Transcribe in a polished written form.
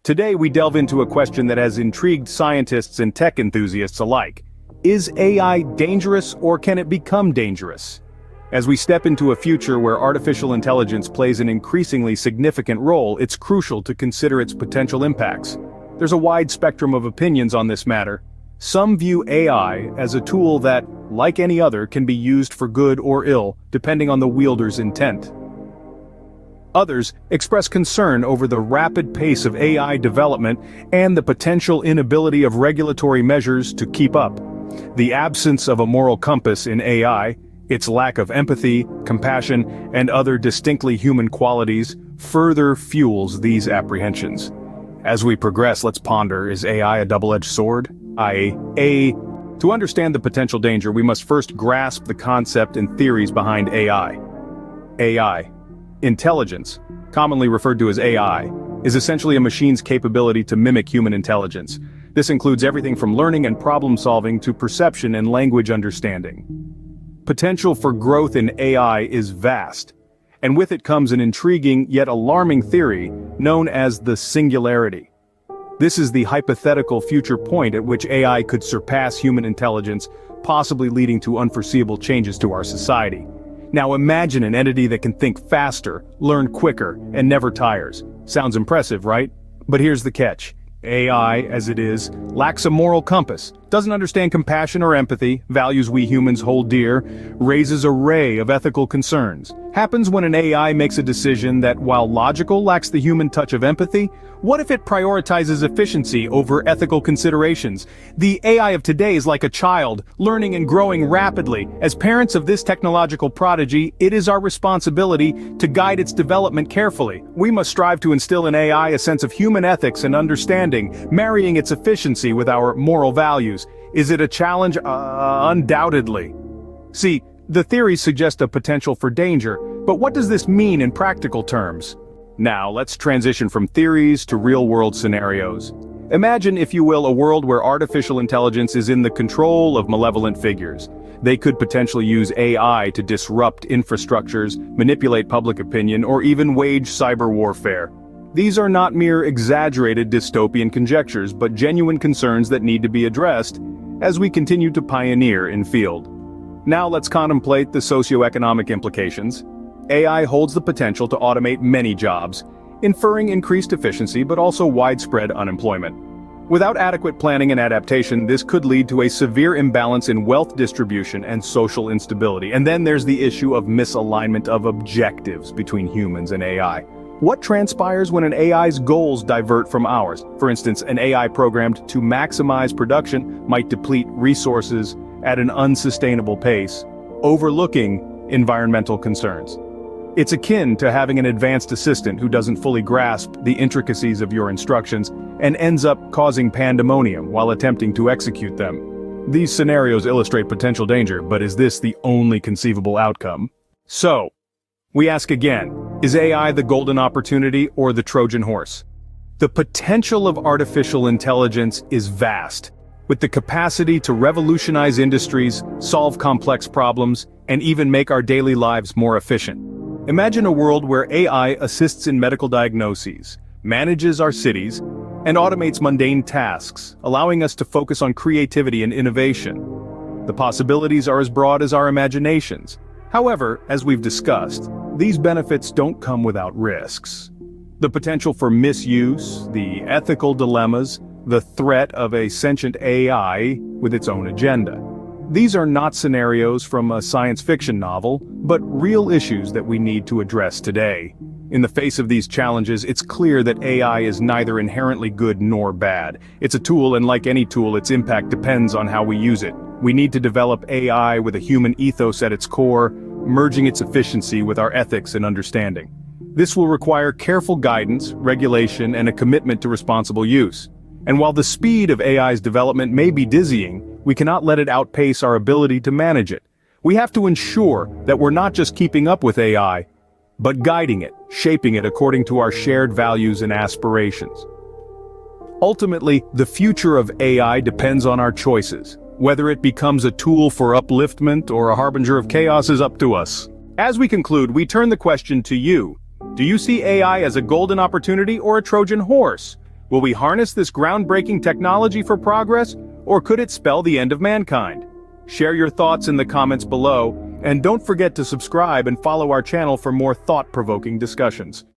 Today we delve into a question that has intrigued scientists and tech enthusiasts alike. Is AI dangerous, or can it become dangerous? As we step into a future where artificial intelligence plays an increasingly significant role, it's crucial to consider its potential impacts. There's a wide spectrum of opinions on this matter. Some view AI as a tool that, like any other, can be used for good or ill, depending on the wielder's intent. Others express concern over the rapid pace of AI development and the potential inability of regulatory measures to keep up. The absence of a moral compass in AI, its lack of empathy, compassion, and other distinctly human qualities further fuels these apprehensions. As we progress, let's ponder, is AI a double-edged sword? To understand the potential danger, we must first grasp the concept and theories behind AI. AI. Intelligence, commonly referred to as AI, is essentially a machine's capability to mimic human intelligence. This includes everything from learning and problem-solving to perception and language understanding. Potential for growth in AI is vast, and with it comes an intriguing yet alarming theory known as the singularity. This is the hypothetical future point at which AI could surpass human intelligence, possibly leading to unforeseeable changes to our society. Now imagine an entity that can think faster, learn quicker, and never tires. Sounds impressive, right? But here's the catch. AI, as it is, lacks a moral compass, doesn't understand compassion or empathy, values we humans hold dear, raises an array of ethical concerns. Happens when an AI makes a decision that, while logical, lacks the human touch of empathy. What if it prioritizes efficiency over ethical considerations? The AI of today is like a child, learning and growing rapidly. As parents of this technological prodigy, it is our responsibility to guide its development carefully. We must strive to instill in AI a sense of human ethics and understanding, marrying its efficiency with our moral values. Is it a challenge? Undoubtedly. See, the theories suggest a potential for danger, but what does this mean in practical terms? Now, let's transition from theories to real-world scenarios. Imagine, if you will, a world where artificial intelligence is in the control of malevolent figures. They could potentially use AI to disrupt infrastructures, manipulate public opinion, or even wage cyber warfare. These are not mere exaggerated dystopian conjectures, but genuine concerns that need to be addressed as we continue to pioneer in field. Now let's contemplate the socioeconomic implications. AI holds the potential to automate many jobs, inferring increased efficiency but also widespread unemployment. Without adequate planning and adaptation, this could lead to a severe imbalance in wealth distribution and social instability. And then there's the issue of misalignment of objectives between humans and AI. What transpires when an AI's goals divert from ours? For instance, an AI programmed to maximize production might deplete resources at an unsustainable pace, overlooking environmental concerns. It's akin to having an advanced assistant who doesn't fully grasp the intricacies of your instructions and ends up causing pandemonium while attempting to execute them. These scenarios illustrate potential danger, but is this the only conceivable outcome? So, we ask again, is AI the golden opportunity or the Trojan horse? The potential of artificial intelligence is vast, with the capacity to revolutionize industries, solve complex problems, and even make our daily lives more efficient. Imagine a world where AI assists in medical diagnoses, manages our cities, and automates mundane tasks, allowing us to focus on creativity and innovation. The possibilities are as broad as our imaginations. However, as we've discussed, these benefits don't come without risks. The potential for misuse, the ethical dilemmas, the threat of a sentient AI with its own agenda. These are not scenarios from a science fiction novel, but real issues that we need to address today. In the face of these challenges, it's clear that AI is neither inherently good nor bad. It's a tool, and like any tool, its impact depends on how we use it. We need to develop AI with a human ethos at its core, merging its efficiency with our ethics and understanding. This will require careful guidance, regulation, and a commitment to responsible use. And while the speed of AI's development may be dizzying, we cannot let it outpace our ability to manage it. We have to ensure that we're not just keeping up with AI, but guiding it, shaping it according to our shared values and aspirations. Ultimately, the future of AI depends on our choices. Whether it becomes a tool for upliftment or a harbinger of chaos is up to us. As we conclude, we turn the question to you. Do you see AI as a golden opportunity or a Trojan horse? Will we harness this groundbreaking technology for progress, or could it spell the end of mankind? Share your thoughts in the comments below, and don't forget to subscribe and follow our channel for more thought-provoking discussions.